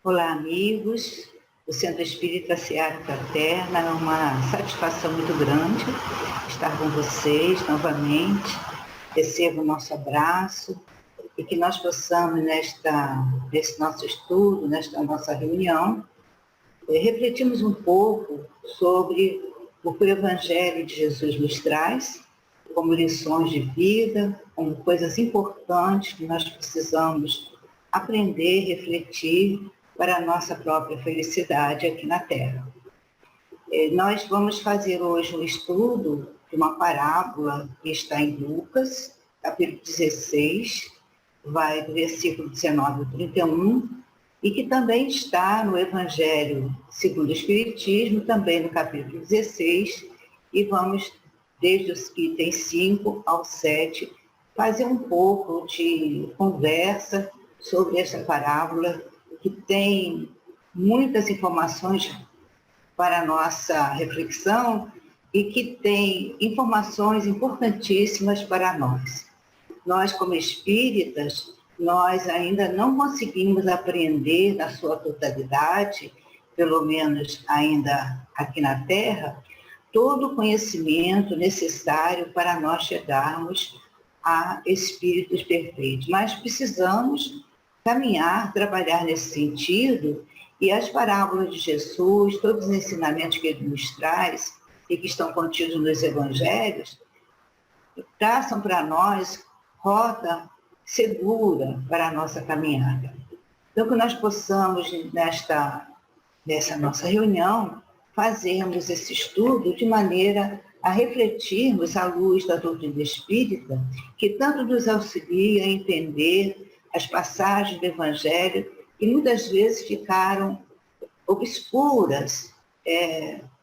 Olá, amigos. O Centro Espírita Seara Fraterna, é uma satisfação muito grande estar com vocês novamente. Recebo o nosso abraço e que nós possamos, nesse nosso estudo, nesta nossa reunião, refletirmos um pouco sobre o que o Evangelho de Jesus nos traz, como lições de vida, como coisas importantes que nós precisamos aprender, refletir para a nossa própria felicidade aqui na Terra. Nós vamos fazer hoje um estudo de uma parábola que está em Lucas, capítulo 16, vai do versículo 19 ao 31, e que também está no Evangelho segundo o Espiritismo, também no capítulo 16, e vamos, desde os itens 5 ao 7, fazer um pouco de conversa sobre esta parábola, que tem muitas informações para a nossa reflexão e que tem informações importantíssimas para nós. Nós, como espíritas, nós ainda não conseguimos aprender na sua totalidade, pelo menos ainda aqui na Terra, todo o conhecimento necessário para nós chegarmos a espíritos perfeitos. Mas precisamos caminhar, trabalhar nesse sentido, e as parábolas de Jesus, todos os ensinamentos que ele nos traz e que estão contidos nos evangelhos, traçam para nós rota segura para a nossa caminhada. Então, que nós possamos, nessa nossa reunião, fazermos esse estudo de maneira a refletirmos à luz da doutrina espírita, que tanto nos auxilia a entender as passagens do Evangelho que muitas vezes ficaram obscuras,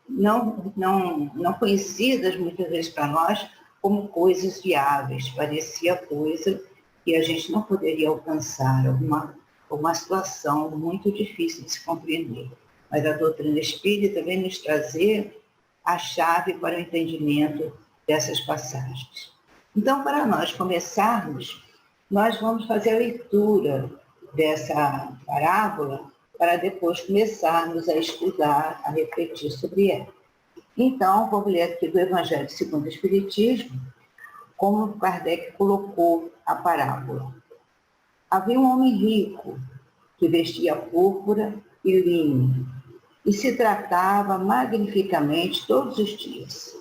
não conhecidas muitas vezes para nós como coisas viáveis. Parecia coisa que a gente não poderia alcançar, uma situação muito difícil de se compreender. Mas a doutrina espírita vem nos trazer a chave para o entendimento dessas passagens. Então, para nós começarmos, nós vamos fazer a leitura dessa parábola para depois começarmos a estudar, a refletir sobre ela. Então, vamos ler aqui do Evangelho segundo o Espiritismo, como Kardec colocou a parábola. Havia um homem rico que vestia púrpura e linho e se tratava magnificamente todos os dias.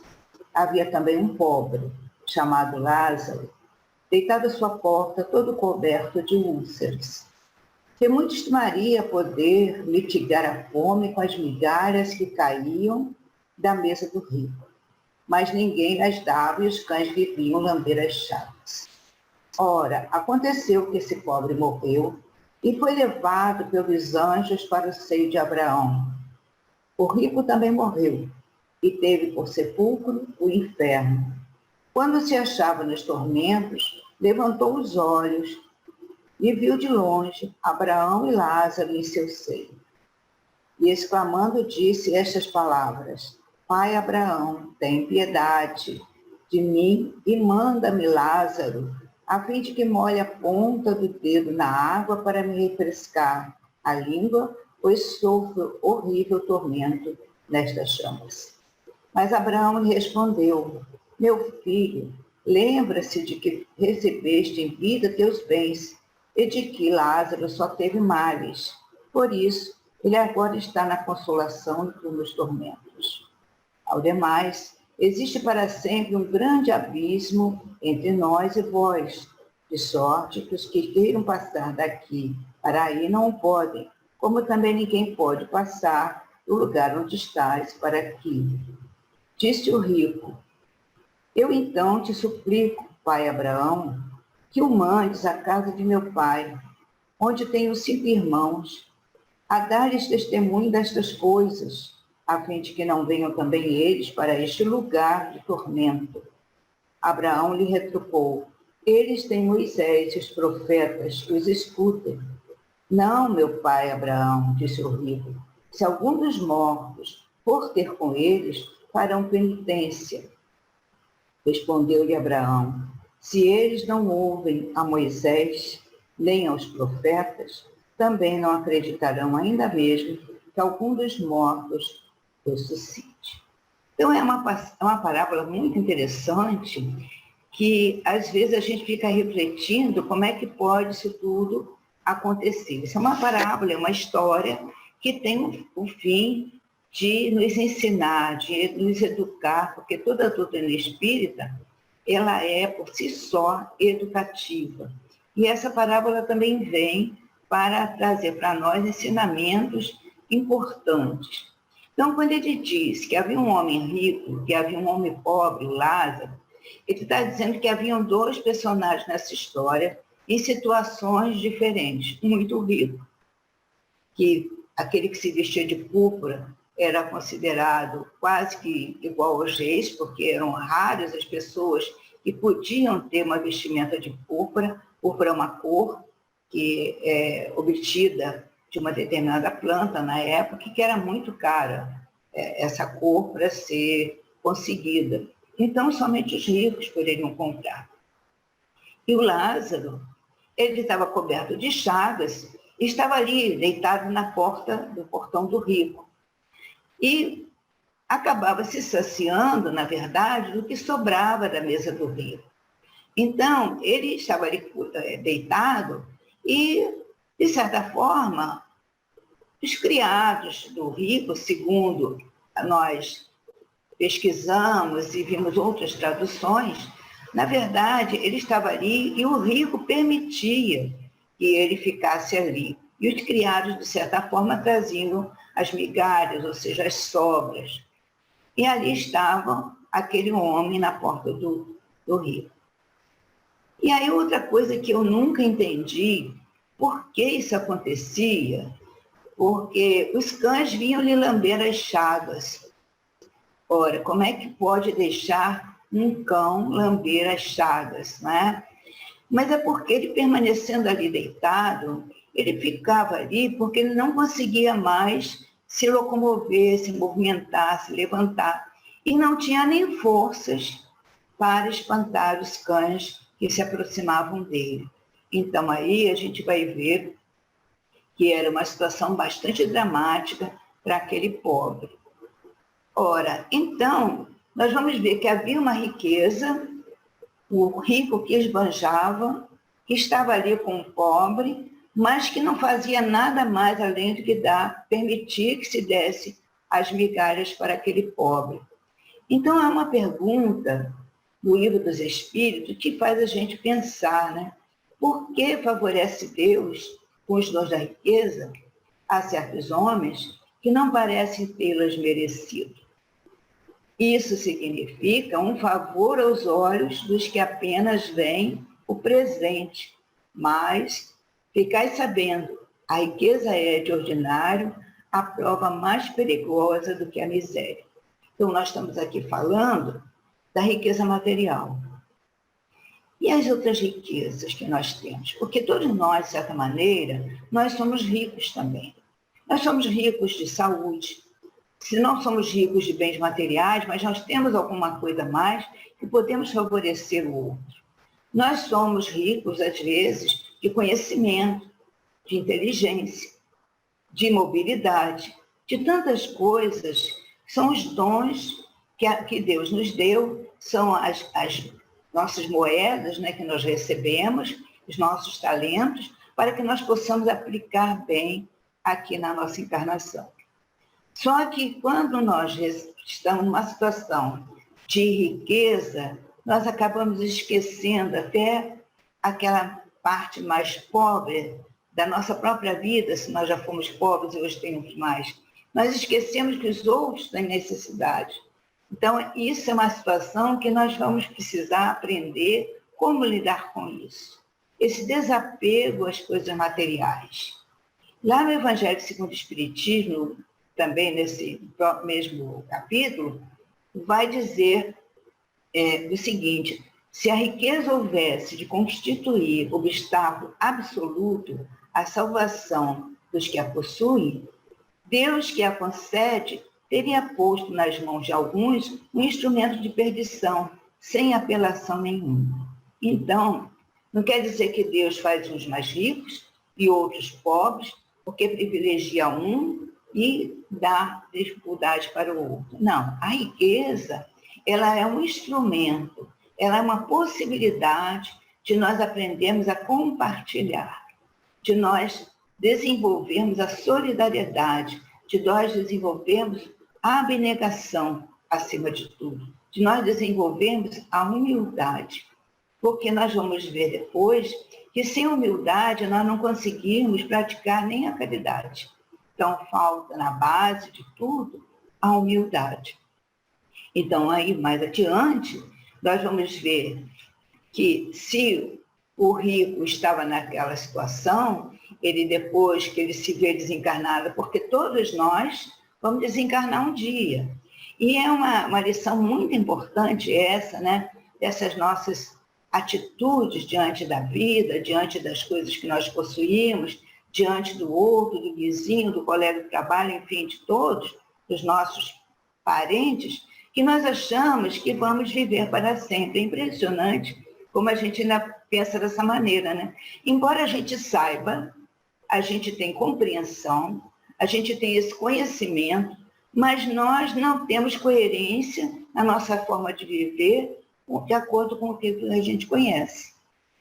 Havia também um pobre, chamado Lázaro, deitado à sua porta, todo coberto de úlceras, que muito estimaria poder mitigar a fome com as migalhas que caíam da mesa do rico. Mas ninguém las dava e os cães viviam lamber as chagas. Ora, aconteceu que esse pobre morreu e foi levado pelos anjos para o seio de Abraão. O rico também morreu e teve por sepulcro o inferno. Quando se achava nos tormentos, levantou os olhos e viu de longe Abraão e Lázaro em seu seio. E exclamando disse estas palavras: Pai Abraão, tem piedade de mim e manda-me Lázaro, a fim de que molhe a ponta do dedo na água para me refrescar a língua, pois sofro horrível tormento nestas chamas. Mas Abraão lhe respondeu: Meu filho, lembra-se de que recebeste em vida teus bens e de que Lázaro só teve males. Por isso, ele agora está na consolação e nos tormentos. Ao demais, existe para sempre um grande abismo entre nós e vós, de sorte que os que queiram passar daqui para aí não o podem, como também ninguém pode passar do lugar onde estás para aqui. Disse o rico: Eu então te suplico, pai Abraão, que o mandes à casa de meu pai, onde tenho 5 irmãos, a dar-lhes testemunho destas coisas, a fim de que não venham também eles para este lugar de tormento. Abraão lhe retrucou: Eles têm Moisés e os profetas que os escutem. Não, meu pai Abraão, disse o rico, se algum dos mortos for ter com eles, farão penitência. Respondeu-lhe Abraão: Se eles não ouvem a Moisés, nem aos profetas, também não acreditarão ainda mesmo que algum dos mortos ressuscite. Então, é uma parábola muito interessante que, às vezes, a gente fica refletindo como é que pode isso tudo acontecer. Isso é uma parábola, é uma história que tem o fim de nos ensinar, de nos educar, porque toda a doutrina espírita, ela é, por si só, educativa. E essa parábola também vem para trazer para nós ensinamentos importantes. Então, quando ele diz que havia um homem rico, que havia um homem pobre, o Lázaro, ele está dizendo que haviam dois personagens nessa história em situações diferentes. Um muito rico, que aquele que se vestia de púrpura era considerado quase que igual aos reis, porque eram raras as pessoas que podiam ter uma vestimenta de púrpura. Púrpura é uma cor que é obtida de uma determinada planta na época, que era muito cara, essa cor para ser conseguida. Então, somente os ricos poderiam comprar. E o Lázaro, ele estava coberto de chagas, e estava ali, deitado na porta do portão do rico. E acabava se saciando, na verdade, do que sobrava da mesa do rico. Então, ele estava ali deitado e, de certa forma, os criados do rico, segundo nós pesquisamos e vimos outras traduções, na verdade, ele estava ali e o rico permitia que ele ficasse ali. E os criados, de certa forma, traziam as migalhas, ou seja, as sobras. E ali estava aquele homem na porta do rico. E aí outra coisa que eu nunca entendi, por que isso acontecia, porque os cães vinham lhe lamber as chagas. Ora, como é que pode deixar um cão lamber as chagas, né? Mas é porque ele, permanecendo ali deitado, ele ficava ali porque ele não conseguia mais se locomover, se movimentar, se levantar. E não tinha nem forças para espantar os cães que se aproximavam dele. Então aí a gente vai ver que era uma situação bastante dramática para aquele pobre. Ora, então, nós vamos ver que havia uma riqueza, o rico que esbanjava, que estava ali com o pobre, mas que não fazia nada mais além do que permitir que se desse as migalhas para aquele pobre. Então, é uma pergunta do Livro dos Espíritos que faz a gente pensar, né? Por que favorece Deus, com os dons da riqueza, a certos homens que não parecem tê-las merecido? Isso significa um favor aos olhos dos que apenas veem o presente, mas ficai sabendo, a riqueza é, de ordinário, a prova mais perigosa do que a miséria. Então, nós estamos aqui falando da riqueza material. E as outras riquezas que nós temos? Porque todos nós, de certa maneira, nós somos ricos também. Nós somos ricos de saúde. Se não somos ricos de bens materiais, mas nós temos alguma coisa a mais que podemos favorecer o outro. Nós somos ricos, às vezes, de conhecimento, de inteligência, de mobilidade, de tantas coisas. São os dons que Deus nos deu, são as nossas moedas, né, que nós recebemos, os nossos talentos, para que nós possamos aplicar bem aqui na nossa encarnação. Só que quando nós estamos numa situação de riqueza, nós acabamos esquecendo até aquela parte mais pobre da nossa própria vida, se nós já fomos pobres e hoje temos mais. Nós esquecemos que os outros têm necessidade. Então, isso é uma situação que nós vamos precisar aprender como lidar com isso. Esse desapego às coisas materiais. Lá no Evangelho segundo o Espiritismo, também nesse mesmo capítulo, vai dizer o seguinte: se a riqueza houvesse de constituir obstáculo absoluto à salvação dos que a possuem, Deus que a concede teria posto nas mãos de alguns um instrumento de perdição, sem apelação nenhuma. Então, não quer dizer que Deus faz uns mais ricos e outros pobres, porque privilegia um e dá dificuldade para o outro. Não, a riqueza, ela é um instrumento, ela é uma possibilidade de nós aprendermos a compartilhar, de nós desenvolvermos a solidariedade, de nós desenvolvermos a abnegação, acima de tudo, de nós desenvolvermos a humildade, porque nós vamos ver depois que sem humildade nós não conseguimos praticar nem a caridade. Então, falta na base de tudo a humildade. Então, aí mais adiante, nós vamos ver que se o rico estava naquela situação, ele depois que ele se vê desencarnado, porque todos nós vamos desencarnar um dia. E é uma lição muito importante essa, né? Dessas nossas atitudes diante da vida, diante das coisas que nós possuímos, diante do outro, do vizinho, do colega de trabalho, enfim, de todos, dos nossos parentes, que nós achamos que vamos viver para sempre. É impressionante como a gente ainda pensa dessa maneira, né? Embora a gente saiba, a gente tem compreensão, a gente tem esse conhecimento, mas nós não temos coerência na nossa forma de viver de acordo com o que a gente conhece.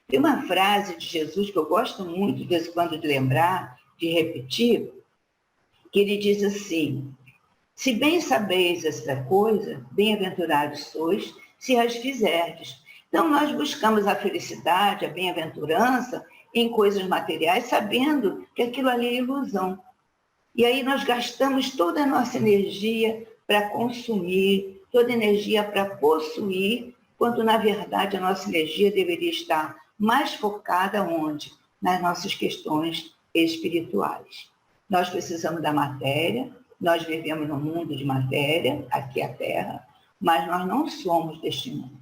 Tem uma frase de Jesus que eu gosto muito, de vez em quando, de lembrar, de repetir, que ele diz assim: se bem sabeis esta coisa, bem-aventurados sois, se as fizerdes. Então, nós buscamos a felicidade, a bem-aventurança em coisas materiais, sabendo que aquilo ali é ilusão. E aí nós gastamos toda a nossa energia para consumir, toda a energia para possuir, quando, na verdade, a nossa energia deveria estar mais focada onde? Nas nossas questões espirituais. Nós precisamos da matéria, nós vivemos num mundo de matéria, aqui é a Terra, mas nós não somos deste mundo.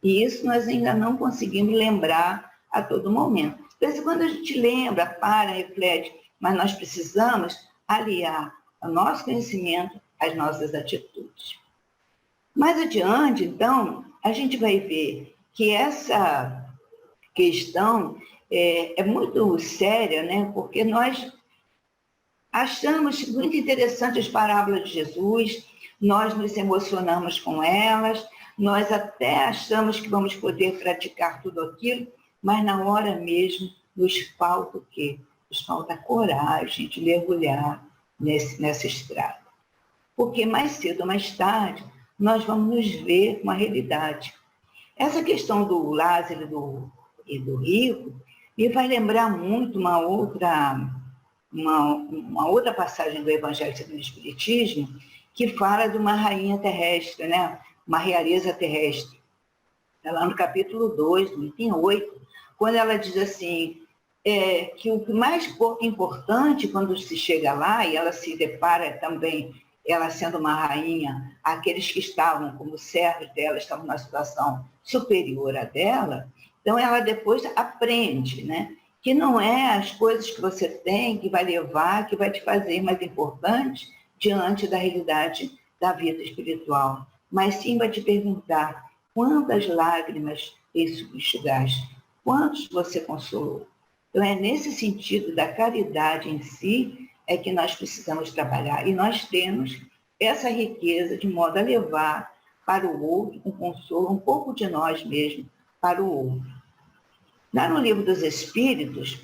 E isso nós ainda não conseguimos lembrar a todo momento. De vez em quando a gente lembra, para, reflete, mas nós precisamos aliar o nosso conhecimento às nossas atitudes. Mais adiante, então, a gente vai ver que essa questão é muito séria, né? Porque nós achamos muito interessantes as parábolas de Jesus, nós nos emocionamos com elas, nós até achamos que vamos poder praticar tudo aquilo, mas na hora mesmo nos falta o quê? Nos falta coragem de mergulhar nessa estrada. Porque mais cedo ou mais tarde, nós vamos nos ver com a realidade. Essa questão do Lázaro e do rico me vai lembrar muito uma outra passagem do Evangelho segundo o Espiritismo, que fala de uma rainha terrestre, né? Uma realeza terrestre. Lá no capítulo 2, no item 8, quando ela diz assim, que o mais importante quando se chega lá, e ela se depara também, ela sendo uma rainha, aqueles que estavam como servos dela, estavam numa situação superior à dela, então ela depois aprende, né? Que não é as coisas que você tem que vai levar, que vai te fazer mais importante diante da realidade da vida espiritual, mas sim vai te perguntar quantas lágrimas enxugaste, quantos você consolou. Então é nesse sentido da caridade em si é que nós precisamos trabalhar, e nós temos essa riqueza de modo a levar para o outro um consolo, um pouco de nós mesmos para o outro. Lá no Livro dos Espíritos,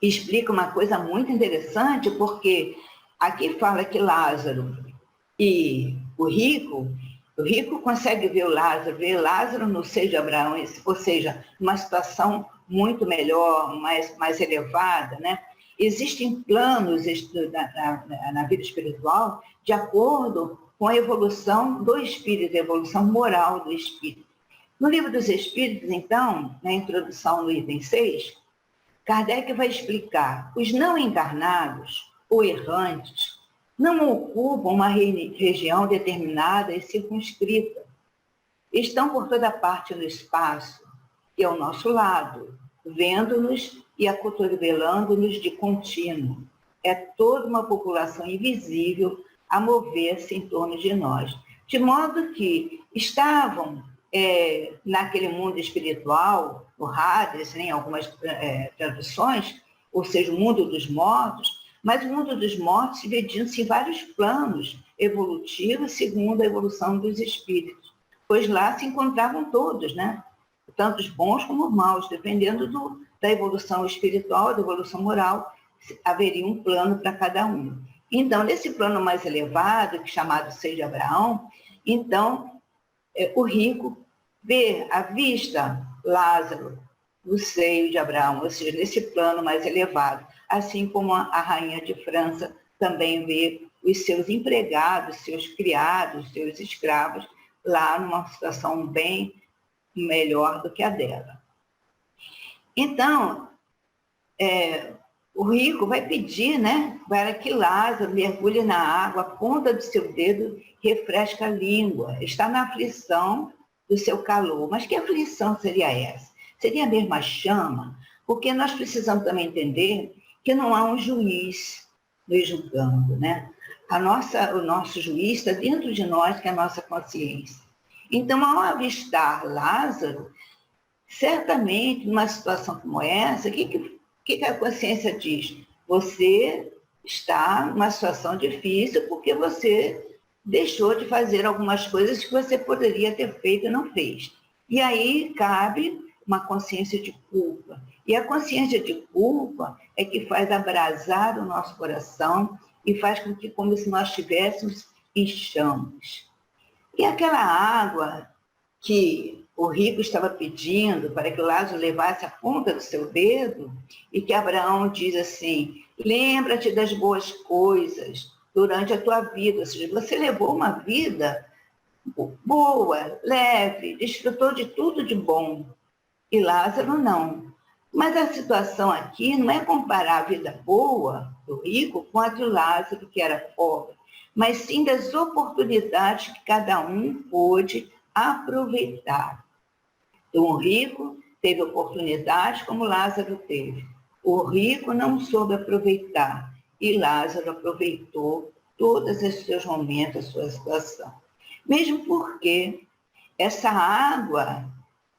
explica uma coisa muito interessante, porque aqui fala que Lázaro e o rico consegue ver Lázaro no seio de Abraão, ou seja, numa situação muito melhor, mais elevada, né? Existem planos na vida espiritual de acordo com a evolução do espírito, a evolução moral do espírito. No Livro dos Espíritos, então, na introdução no item 6, Kardec vai explicar: os não encarnados ou errantes não ocupam uma região determinada e circunscrita. Estão por toda parte no espaço, que é ao nosso lado, vendo-nos e acotovelando-nos de contínuo. É toda uma população invisível a mover-se em torno de nós. De modo que estavam naquele mundo espiritual, no Hades, em algumas traduções, ou seja, o mundo dos mortos, mas o mundo dos mortos dividindo-se em vários planos evolutivos segundo a evolução dos espíritos, pois lá se encontravam todos, né? Tanto os bons como os maus, dependendo da evolução espiritual, da evolução moral, haveria um plano para cada um. Então, nesse plano mais elevado, chamado Seio de Abraão, então, o rico vê à vista Lázaro no seio de Abraão, ou seja, nesse plano mais elevado, assim como a rainha de França também vê os seus empregados, seus criados, seus escravos, lá numa situação bem melhor do que a dela. Então, o rico vai pedir, né, para que Lázaro mergulhe na água, a ponta do seu dedo refresca a língua, está na aflição do seu calor. Mas que aflição seria essa? Seria a mesma chama? Porque nós precisamos também entender que não há um juiz nos julgando, né? O nosso juiz está dentro de nós, que é a nossa consciência. Então, ao avistar Lázaro, certamente, numa situação como essa, o que a consciência diz? Você está numa situação difícil porque você deixou de fazer algumas coisas que você poderia ter feito e não fez. E aí cabe uma consciência de culpa. E a consciência de culpa é que faz abrasar o nosso coração e faz com que, como se nós estivéssemos em chamas. E aquela água que o rico estava pedindo para que Lázaro levasse a ponta do seu dedo, e que Abraão diz assim, lembra-te das boas coisas durante a tua vida, ou seja, você levou uma vida boa, leve, desfrutou de tudo de bom, e Lázaro não. Mas a situação aqui não é comparar a vida boa do rico com a de Lázaro, que era pobre, mas sim das oportunidades que cada um pôde aproveitar. Então, o rico teve oportunidades como Lázaro teve. O rico não soube aproveitar e Lázaro aproveitou todos os seus momentos, a sua situação. Mesmo porque essa água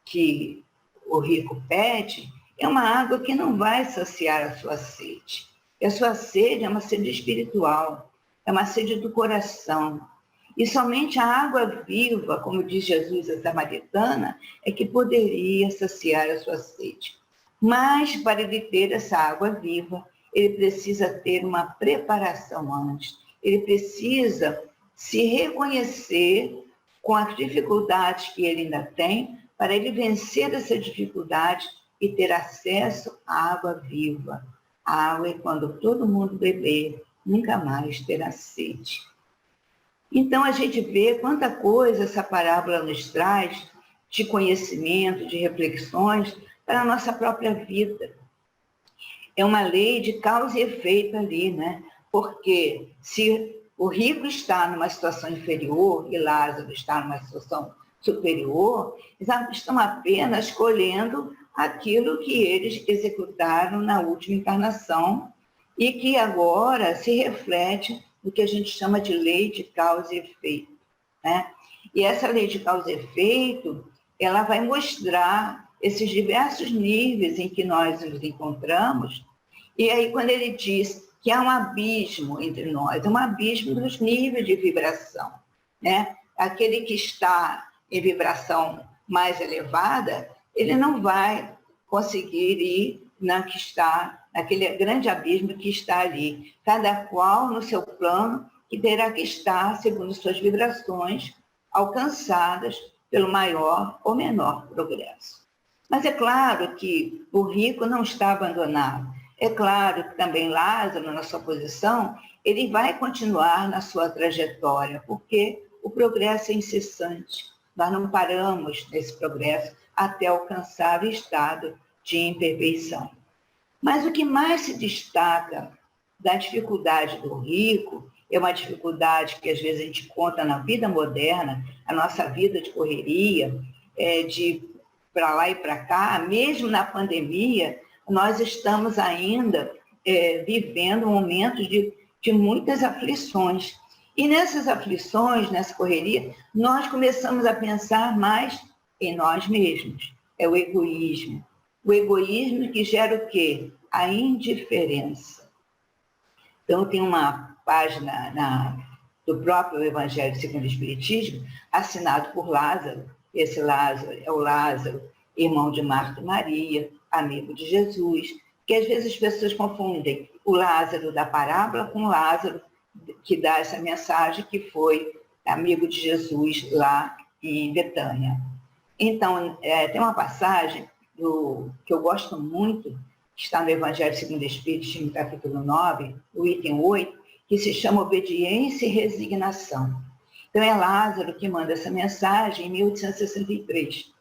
que o rico pede é uma água que não vai saciar a sua sede. E a sua sede é uma sede espiritual, é uma sede do coração. E somente a água viva, como diz Jesus a samaritana, é que poderia saciar a sua sede. Mas, para ele ter essa água viva, ele precisa ter uma preparação antes. Ele precisa se reconhecer com as dificuldades que ele ainda tem, para ele vencer essa dificuldade e ter acesso à água viva. A água é quando todo mundo beber, nunca mais terá sede. Então, a gente vê quanta coisa essa parábola nos traz de conhecimento, de reflexões para a nossa própria vida. É uma lei de causa e efeito ali, né? Porque se o rico está numa situação inferior e Lázaro está numa situação superior, eles estão apenas escolhendo aquilo que eles executaram na última encarnação e que agora se reflete no que a gente chama de lei de causa e efeito, né? E essa lei de causa e efeito, ela vai mostrar esses diversos níveis em que nós nos encontramos, e aí quando ele diz que há um abismo entre nós, um abismo dos níveis de vibração, né? Aquele que está em vibração mais elevada, ele não vai conseguir ir na que está, naquele grande abismo que está ali, cada qual no seu plano, que terá que estar segundo suas vibrações, alcançadas pelo maior ou menor progresso. Mas é claro que o rico não está abandonado. É claro que também Lázaro, na sua posição, ele vai continuar na sua trajetória, porque o progresso é incessante. Nós não paramos nesse progresso até alcançar o estado de imperfeição. Mas o que mais se destaca da dificuldade do rico é uma dificuldade que às vezes a gente conta na vida moderna, a nossa vida de correria, de para lá e para cá, mesmo na pandemia, nós estamos ainda vivendo momentos de muitas aflições. E nessas aflições, nessa correria, nós começamos a pensar mais em nós mesmos. É o egoísmo. O egoísmo que gera o quê? a indiferença. Então, tem uma página do próprio Evangelho segundo o Espiritismo, assinado por Lázaro. Esse Lázaro é o Lázaro, irmão de Marta e Maria, amigo de Jesus, que às vezes as pessoas confundem o Lázaro da parábola com o Lázaro que dá essa mensagem, que foi amigo de Jesus lá em Betânia. Então, tem uma passagem que eu gosto muito, que está no Evangelho segundo o Espiritismo, capítulo 9, o item 8, que se chama Obediência e Resignação. Então, é Lázaro que manda essa mensagem em 1863.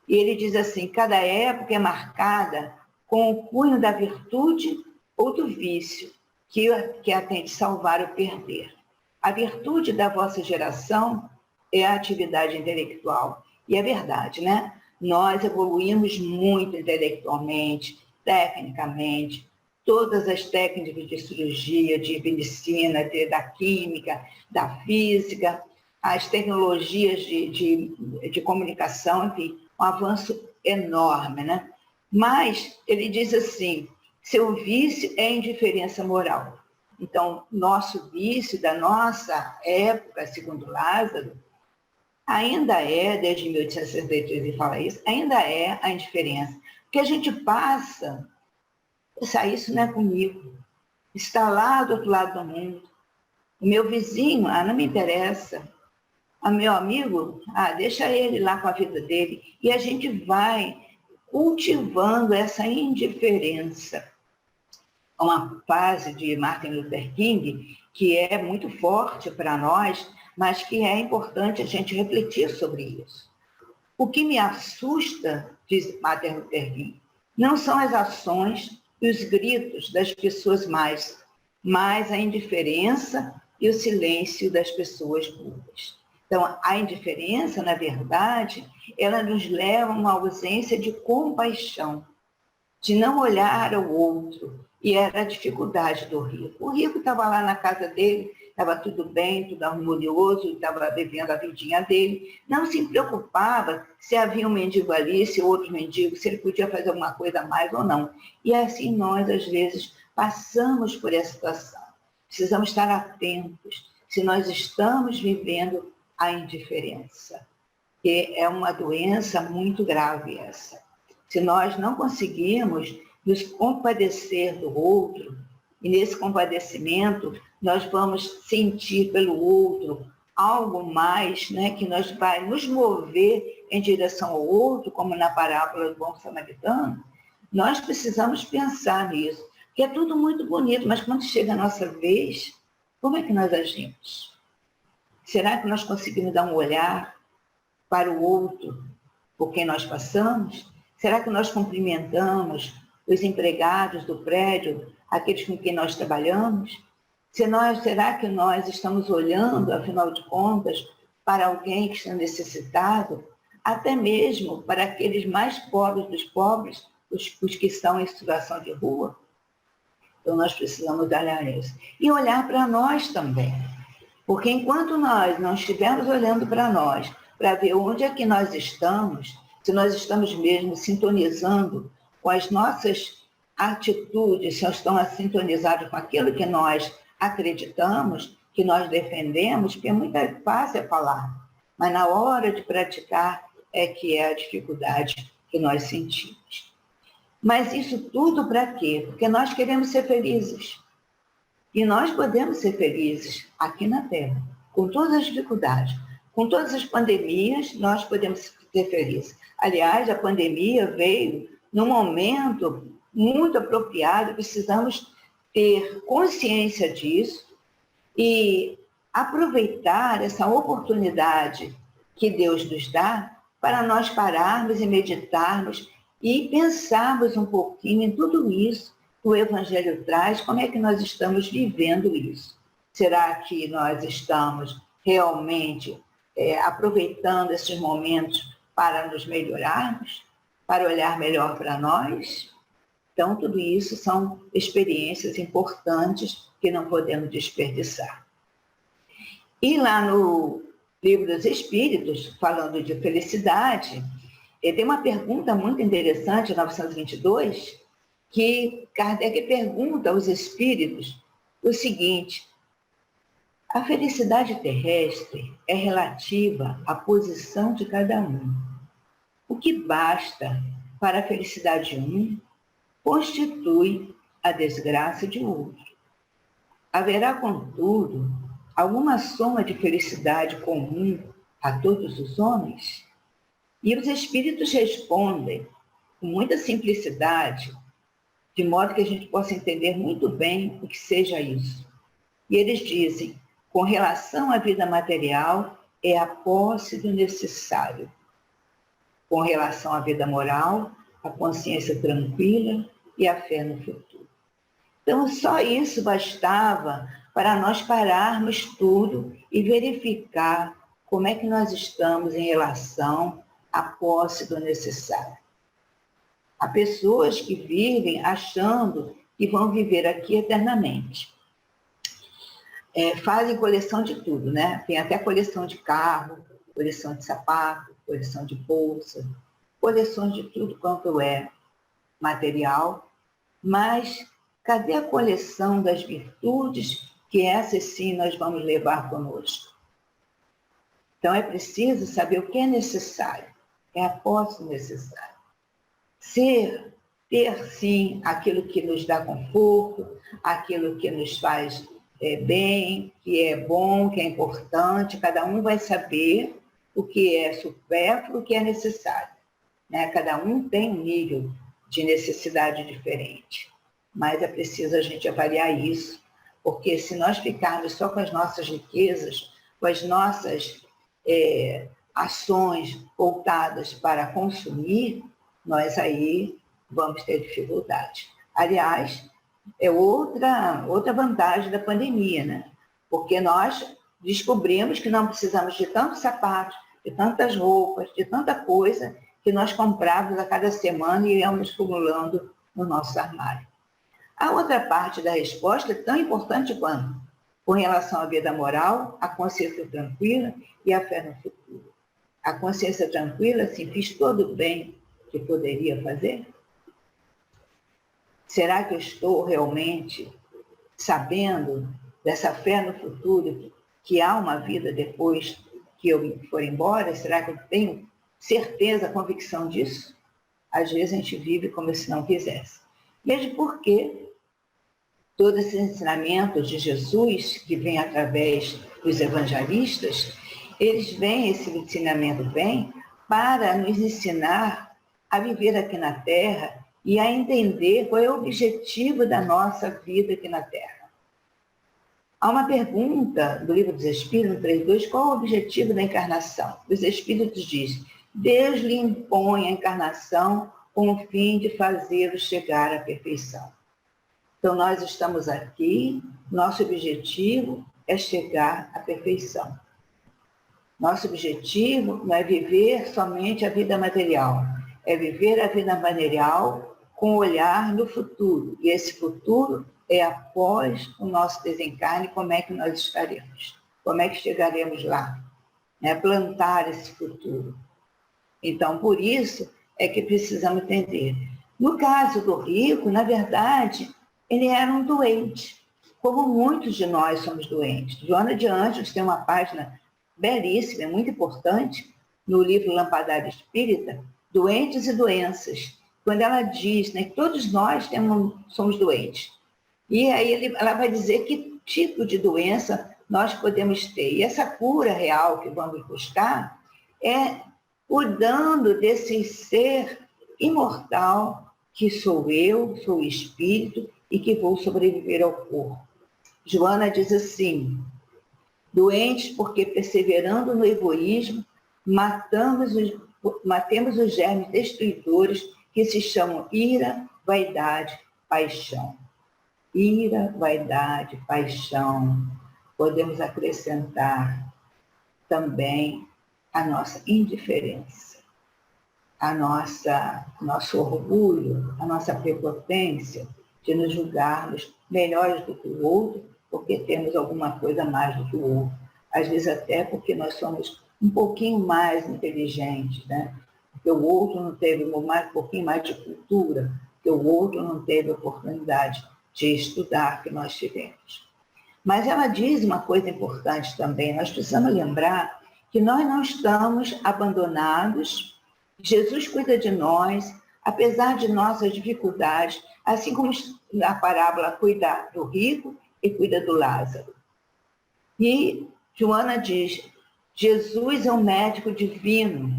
E ele diz assim: cada época é marcada com o cunho da virtude ou do vício, que a tem de salvar ou perder. A virtude da vossa geração é a atividade intelectual. E é verdade, né? Nós evoluímos muito intelectualmente, tecnicamente, todas as técnicas de cirurgia, de medicina, da química, da física, as tecnologias de comunicação, enfim, um avanço enorme, né? Mas ele diz assim: seu vício é indiferença moral. Então, nosso vício da nossa época, segundo Lázaro, ainda é, desde 1863 ele fala isso, ainda é a indiferença. Porque a gente passa, isso não é comigo, está lá do outro lado do mundo. O meu vizinho, não me interessa. O meu amigo, deixa ele lá com a vida dele. E a gente vai cultivando essa indiferença. Uma fase de Martin Luther King que é muito forte para nós, mas que é importante a gente refletir sobre isso. O que me assusta, diz Martin Luther King, não são as ações e os gritos das pessoas mas a indiferença e o silêncio das pessoas burras. Então, a indiferença, na verdade, ela nos leva a uma ausência de compaixão, de não olhar ao outro. E era a dificuldade do rico. O rico estava lá na casa dele, estava tudo bem, tudo harmonioso, estava vivendo a vidinha dele, não se preocupava se havia um mendigo ali, se outro mendigo, se ele podia fazer alguma coisa a mais ou não. E assim nós, às vezes, passamos por essa situação. Precisamos estar atentos se nós estamos vivendo a indiferença, que é uma doença muito grave essa. Se nós não conseguirmos nos compadecer do outro, e nesse compadecimento nós vamos sentir pelo outro algo mais, né, que nós vai nos mover em direção ao outro, como na parábola do bom samaritano, nós precisamos pensar nisso, que é tudo muito bonito, mas quando chega a nossa vez, como é que nós agimos? Será que nós conseguimos dar um olhar para o outro por quem nós passamos? Será que nós cumprimentamos os empregados do prédio, aqueles com quem nós trabalhamos? Será que nós estamos olhando, afinal de contas, para alguém que está necessitado, até mesmo para aqueles mais pobres dos pobres, os que estão em situação de rua? Então, nós precisamos olhar isso. E olhar para nós também. Porque enquanto nós não estivermos olhando para nós, para ver onde é que nós estamos, se nós estamos mesmo sintonizando com as nossas atitudes, se nós estamos sintonizados com aquilo que nós acreditamos, que nós defendemos, porque é muito fácil falar, mas na hora de praticar é que é a dificuldade que nós sentimos. Mas isso tudo para quê? Porque nós queremos ser felizes. E nós podemos ser felizes aqui na Terra, com todas as dificuldades, com todas as pandemias, nós podemos ser felizes. Aliás, a pandemia veio num momento muito apropriado, precisamos ter consciência disso e aproveitar essa oportunidade que Deus nos dá para nós pararmos e meditarmos e pensarmos um pouquinho em tudo isso que o Evangelho traz, como é que nós estamos vivendo isso. Será que nós estamos realmente aproveitando esses momentos para nos melhorarmos, para olhar melhor para nós? Então, tudo isso são experiências importantes que não podemos desperdiçar. E lá no Livro dos Espíritos, falando de felicidade, tem uma pergunta muito interessante, 922, que Kardec pergunta aos espíritos o seguinte: a felicidade terrestre é relativa à posição de cada um. O que basta para a felicidade de um constitui a desgraça de outro. Haverá, contudo, alguma soma de felicidade comum a todos os homens? E os espíritos respondem com muita simplicidade, de modo que a gente possa entender muito bem o que seja isso. E eles dizem: com relação à vida material, é a posse do necessário. Com relação à vida moral, a consciência tranquila e a fé no futuro. Então, só isso bastava para nós pararmos tudo e verificar como é que nós estamos em relação à posse do necessário. Há pessoas que vivem achando que vão viver aqui eternamente. Fazem coleção de tudo, né? Tem até coleção de carro, coleção de sapato, coleção de bolsa, coleções de tudo quanto é material, mas cadê a coleção das virtudes que essas sim nós vamos levar conosco? Então é preciso saber o que é necessário, é a posse necessária. Ter sim aquilo que nos dá conforto, aquilo que nos faz bem, que é bom, que é importante, cada um vai saber o que é supérfluo, o que é necessário. Né? Cada um tem um nível de necessidade diferente, mas é preciso a gente avaliar isso, porque se nós ficarmos só com as nossas riquezas, com as nossas ações voltadas para consumir, nós aí vamos ter dificuldade. Aliás, é outra vantagem da pandemia, né? Porque nós descobrimos que não precisamos de tantos sapatos, de tantas roupas, de tanta coisa que nós comprávamos a cada semana e íamos acumulando no nosso armário. A outra parte da resposta é tão importante quanto, com relação à vida moral, a consciência tranquila e a fé no futuro. A consciência tranquila, assim, fiz todo o bem que poderia fazer? Será que eu estou realmente sabendo dessa fé no futuro, que há uma vida depois que eu for embora? Será que eu tenho certeza, convicção disso? Às vezes a gente vive como se não quisesse. Mesmo porque todos esses ensinamentos de Jesus, que vem através dos evangelistas, eles vêm, esse ensinamento vem para nos ensinar a viver aqui na Terra e a entender qual é o objetivo da nossa vida aqui na Terra. Há uma pergunta do Livro dos Espíritos, no 3.2, qual é o objetivo da encarnação? Os Espíritos dizem: Deus lhe impõe a encarnação com o fim de fazê-lo chegar à perfeição. Então, nós estamos aqui, nosso objetivo é chegar à perfeição. Nosso objetivo não é viver somente a vida material, é viver a vida material com olhar no futuro. E esse futuro é após o nosso desencarne, como é que nós estaremos, como é que chegaremos lá, né? Plantar esse futuro. Então, por isso é que precisamos entender. No caso do rico, na verdade, ele era um doente, como muitos de nós somos doentes. Joana de Ângeles tem uma página belíssima, muito importante, no livro Lampadário Espírita, Doentes e Doenças, quando ela diz, né, que todos nós somos doentes. E aí ela vai dizer que tipo de doença nós podemos ter. E essa cura real que vamos buscar é cuidando desse ser imortal que sou eu, sou o espírito e que vou sobreviver ao corpo. Joana diz assim: doentes porque, perseverando no egoísmo, matemos os germes destruidores que se chamam ira, vaidade, paixão. Ira, vaidade, paixão. Podemos acrescentar também a nossa indiferença, nosso orgulho, a nossa prepotência de nos julgarmos melhores do que o outro, porque temos alguma coisa mais do que o outro. Às vezes até porque nós somos um pouquinho mais inteligentes, né? Porque o outro não teve um pouquinho mais de cultura, que o outro não teve a oportunidade de estudar que nós tivemos. Mas ela diz uma coisa importante também, nós precisamos lembrar que nós não estamos abandonados, Jesus cuida de nós, apesar de nossas dificuldades, assim como na parábola cuida do rico e cuida do Lázaro. E Joana diz, Jesus é um médico divino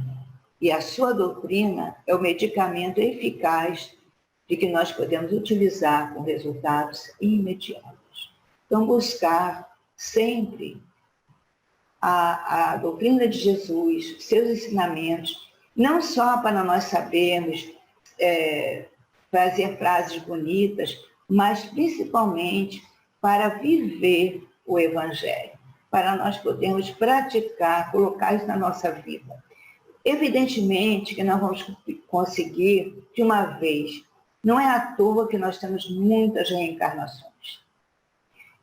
e a sua doutrina é o medicamento eficaz de que nós podemos utilizar com resultados imediatos. Então, buscar sempre a doutrina de Jesus, seus ensinamentos, não só para nós sabermos fazer frases bonitas, mas principalmente para viver o Evangelho, para nós podermos praticar, colocar isso na nossa vida. Evidentemente que nós vamos conseguir de uma vez. Não é à toa que nós temos muitas reencarnações.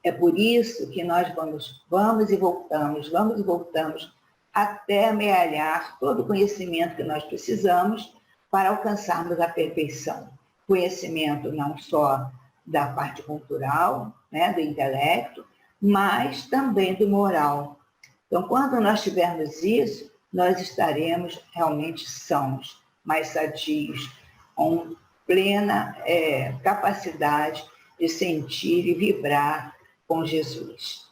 É por isso que nós vamos e voltamos, até amealhar todo o conhecimento que nós precisamos para alcançarmos a perfeição. Conhecimento não só da parte cultural, né, do intelecto, mas também do moral. Então, quando nós tivermos isso, nós estaremos realmente sãos, mais sadios, com plena capacidade de sentir e vibrar com Jesus.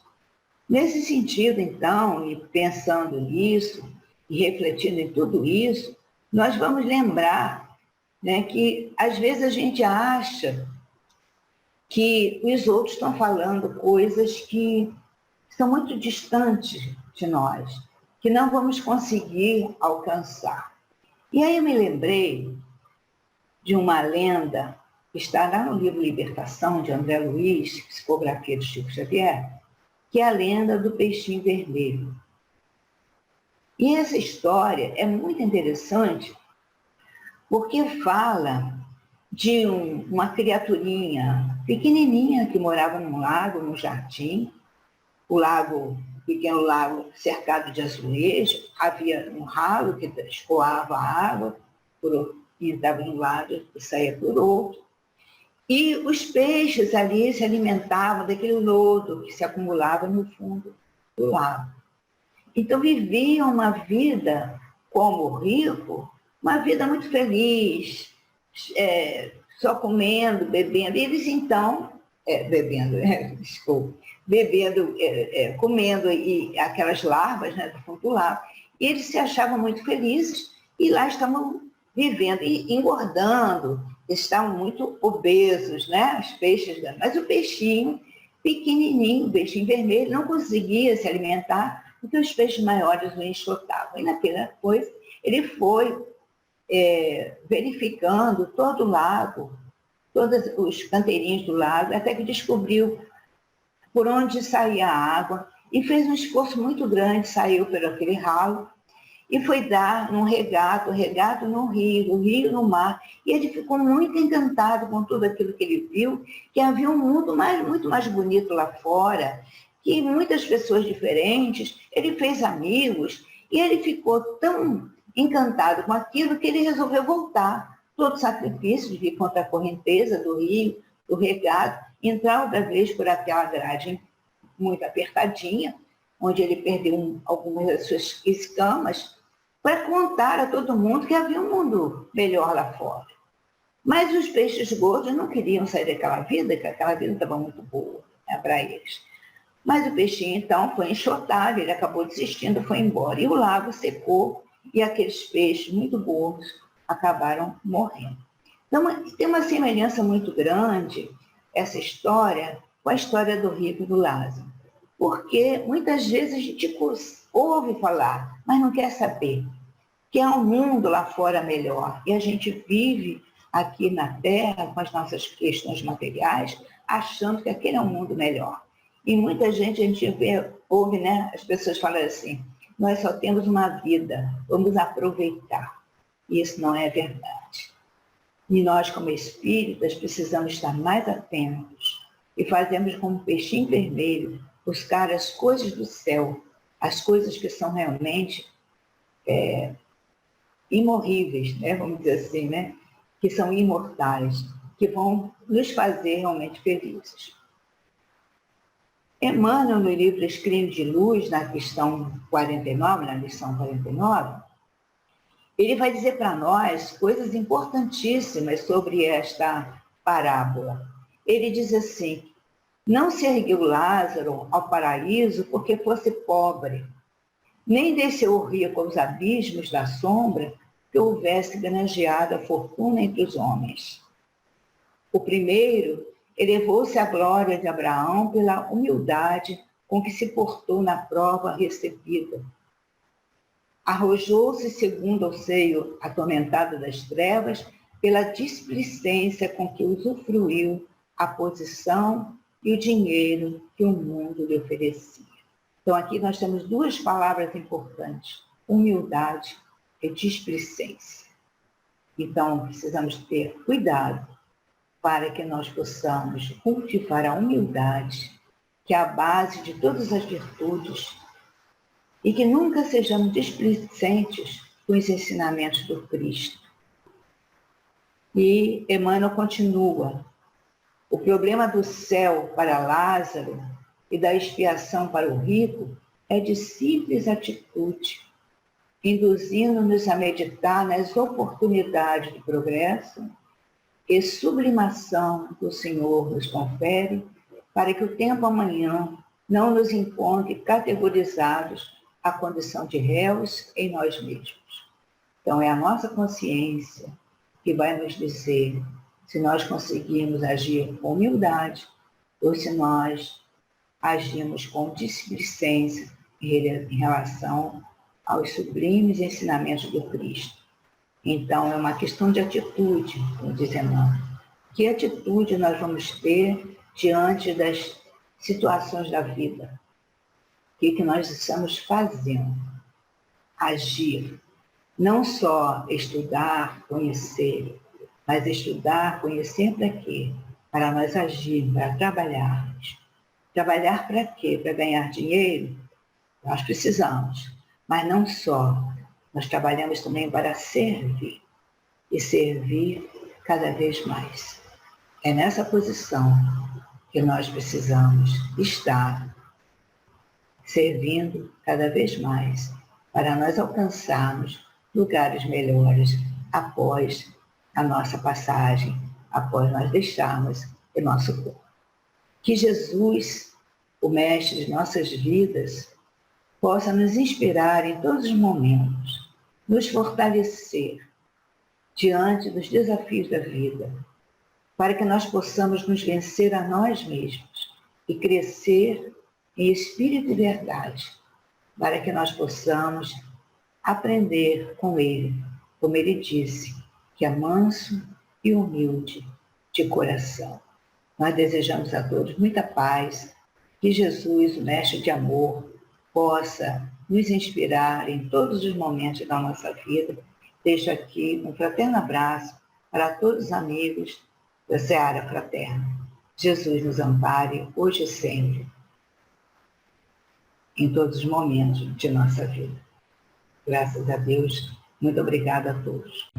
Nesse sentido, então, e pensando nisso, e refletindo em tudo isso, nós vamos lembrar, né, que às vezes a gente acha que os outros estão falando coisas que são muito distantes de nós, que não vamos conseguir alcançar. E aí eu me lembrei de uma lenda que está lá no livro Libertação, de André Luiz, psicografia de Chico Xavier, que é a lenda do peixinho vermelho. E essa história é muito interessante porque fala de uma criaturinha pequenininha que morava num lago, num jardim, pequeno lago cercado de azulejo, havia um ralo que escoava a água, entrava de um lado e saía por outro. E os peixes ali se alimentavam daquele lodo que se acumulava no fundo do lago. Então viviam uma vida como o rico, uma vida muito feliz, só comendo, bebendo. E eles então, comendo aquelas larvas, né, do fundo do lago, e eles se achavam muito felizes e lá estavam vivendo e engordando, estavam muito obesos, né, os peixes, mas o peixinho pequenininho, o peixinho vermelho, não conseguia se alimentar porque os peixes maiores o enxotavam. E naquela coisa, ele foi verificando todo o lago, todos os canteirinhos do lago, até que descobriu por onde saía a água e fez um esforço muito grande, saiu por aquele ralo e foi dar num regato no rio, o rio no mar. E ele ficou muito encantado com tudo aquilo que ele viu, que havia um mundo muito mais bonito lá fora, que muitas pessoas diferentes, ele fez amigos e ele ficou tão encantado com aquilo que ele resolveu voltar. Todo o sacrifício de vir contra a correnteza do rio, do regato, entrar outra vez por aquela grade muito apertadinha, onde ele perdeu algumas das suas escamas, para contar a todo mundo que havia um mundo melhor lá fora. Mas os peixes gordos não queriam sair daquela vida, que aquela vida estava muito boa, né, para eles. Mas o peixinho, então, foi enxotado, ele acabou desistindo, foi embora. E o lago secou e aqueles peixes muito gordos acabaram morrendo. Então, tem uma semelhança muito grande essa história com a história do rico e do Lázaro. Porque muitas vezes a gente ouve falar, mas não quer saber que há um mundo lá fora melhor. E a gente vive aqui na Terra, com as nossas questões materiais, achando que aquele é um mundo melhor. E muita gente, a gente ouve, né, as pessoas falam assim, nós só temos uma vida, vamos aproveitar. E isso não é verdade. E nós, como espíritas, precisamos estar mais atentos e fazemos como um peixinho vermelho, buscar as coisas do céu, as coisas que são realmente imorríveis, né? Vamos dizer assim, né? Que são imortais. que vão nos fazer realmente felizes. Emmanuel, no livro Escrínio de Luz, na questão 49, na lição 49, ele vai dizer para nós coisas importantíssimas sobre esta parábola. Ele diz assim: não se ergueu Lázaro ao paraíso porque fosse pobre, nem desceu o rico aos abismos da sombra que houvesse granjeado a fortuna entre os homens. O primeiro elevou-se à glória de Abraão pela humildade com que se portou na prova recebida. Arrojou-se segundo ao seio atormentado das trevas pela displicência com que usufruiu a posição e o dinheiro que o mundo lhe oferecia. Então aqui nós temos duas palavras importantes: humildade e displicência. Então precisamos ter cuidado para que nós possamos cultivar a humildade, que é a base de todas as virtudes, e que nunca sejamos displicentes com os ensinamentos do Cristo. E Emmanuel continua: o problema do céu para Lázaro e da expiação para o rico é de simples atitude, induzindo-nos a meditar nas oportunidades de progresso e sublimação que o Senhor nos confere, para que o tempo amanhã não nos encontre categorizados à condição de réus em nós mesmos. Então é a nossa consciência que vai nos dizer se nós conseguimos agir com humildade ou se nós agimos com displicência em relação aos sublimes ensinamentos do Cristo. Então, é uma questão de atitude, como diz Emmanuel. Que atitude nós vamos ter diante das situações da vida? O que nós estamos fazendo? Agir. Não só estudar, conhecer, mas estudar, conhecer para quê? Para nós agirmos, para trabalharmos. Trabalhar para quê? Para ganhar dinheiro? Nós precisamos. Mas não só. Nós trabalhamos também para servir. E servir cada vez mais. É nessa posição que nós precisamos estar, servindo cada vez mais, para nós alcançarmos lugares melhores após a nossa passagem, após nós deixarmos o nosso corpo. Que Jesus, o Mestre de nossas vidas, possa nos inspirar em todos os momentos, nos fortalecer diante dos desafios da vida, para que nós possamos nos vencer a nós mesmos e crescer em espírito e verdade, para que nós possamos aprender com Ele, como Ele disse, que é manso e humilde de coração. Nós desejamos a todos muita paz, que Jesus, o Mestre de amor, possa nos inspirar em todos os momentos da nossa vida. Deixo aqui um fraterno abraço para todos os amigos da Seara Fraterna. Jesus nos ampare hoje e sempre, em todos os momentos de nossa vida. Graças a Deus, muito obrigada a todos.